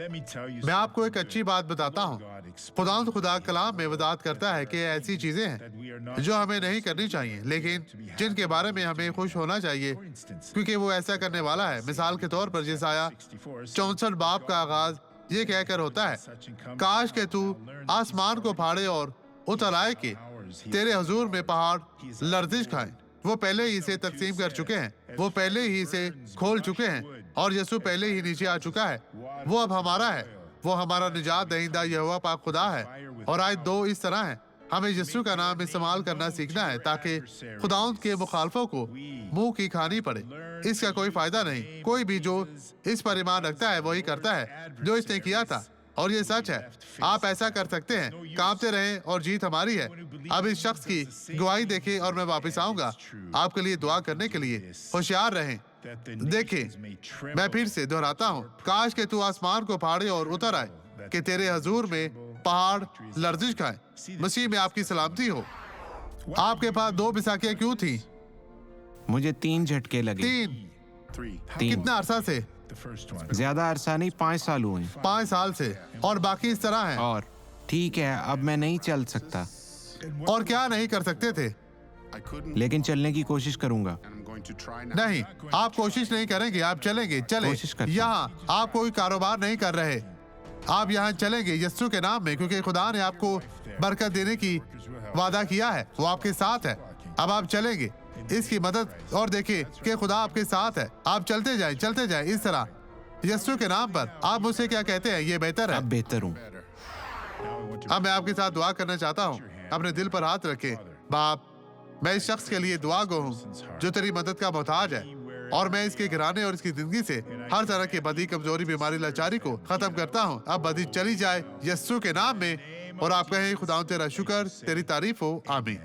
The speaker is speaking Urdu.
میں آپ کو ایک اچھی بات بتاتا ہوں. خدا کلام میں وضاحت کرتا ہے کہ ایسی چیزیں ہیں جو ہمیں نہیں کرنی چاہیے لیکن جن کے بارے میں ہمیں خوش ہونا چاہیے کیونکہ وہ ایسا کرنے والا ہے. مثال کے طور پر یسایہ 64 باب کا آغاز یہ کہہ کر ہوتا ہے, کاش کہ تو آسمان کو پھاڑے اور اتر آئے کہ تیرے حضور میں پہاڑ لرزش کھائیں. وہ پہلے ہی اسے تقسیم کر چکے ہیں, وہ پہلے ہی اسے کھول چکے ہیں اور یسوع پہلے ہی نیچے آ چکا ہے. وہ اب ہمارا ہے, وہ ہمارا نجات دہندہ یہوہ پاک خدا ہے. اور آیت 2 اس طرح ہے, ہمیں یسوع کا نام استعمال کرنا سیکھنا ہے تاکہ خداوند کے مخالفوں کو منہ کی کھانی پڑے. اس کا کوئی فائدہ نہیں. کوئی بھی جو اس پر ایمان رکھتا ہے وہی کرتا ہے جو اس نے کیا تھا, اور یہ سچ ہے. آپ ایسا کر سکتے ہیں, کانپتے رہیں اور جیت ہماری ہے. اب اس شخص کی گواہی دیکھیں اور میں واپس آؤں گا آپ کے لیے دعا کرنے کے لیے. ہوشیار رہیں. دیکھیں, میں پھر سے دہراتا ہوں, کاش کہ تو آسمان کو پھاڑے اور اتر آئے کہ تیرے حضور میں پہاڑ لرزش کھائیں. مسیح میں آپ کی سلامتی ہو. آپ کے پاس 2 بیساکھیاں کیوں تھیں؟ مجھے 3 جھٹکے لگے. 3 کتنا عرصہ سے؟ زیادہ عرصہ نہیں, 5 سال ہوئے. 5 سال سے. اور باقی اس طرح ہیں. اور ٹھیک ہے, اب میں نہیں چل سکتا. اور کیا نہیں کر سکتے تھے؟ لیکن چلنے کی کوشش کروں گا. نہیں, آپ کوشش نہیں کریں گے, آپ چلیں گے. چلیں. کوشش کرتا ہوں. یہاں آپ کوئی کاروبار نہیں کر رہے, آپ یہاں چلیں گے یسوع کے نام میں, کیونکہ خدا نے آپ کو برکت دینے کی وعدہ کیا ہے. وہ آپ کے ساتھ ہے. اب آپ چلیں گے اس کی مدد, اور دیکھیں کہ خدا آپ کے ساتھ ہے. آپ چلتے جائیں اس طرح یسوع کے نام پر. آپ مجھ سے کیا کہتے ہیں؟ یہ بہتر ہے. اب بہتر ہوں. اب میں آپ کے ساتھ دعا کرنا چاہتا ہوں. اپنے دل پر ہاتھ رکھیں. باپ, میں اس شخص کے لیے دعا گو ہوں جو تیری مدد کا محتاج ہے, اور میں اس کے گھرانے اور اس کی زندگی سے ہر طرح کی بدی, کمزوری, بیماری, لاچاری کو ختم کرتا ہوں. اب بدی چلی جائے یسوع کے نام میں, اور آپ کہیں خدا تیرا شکر, تیری تعریف ہو. آمین.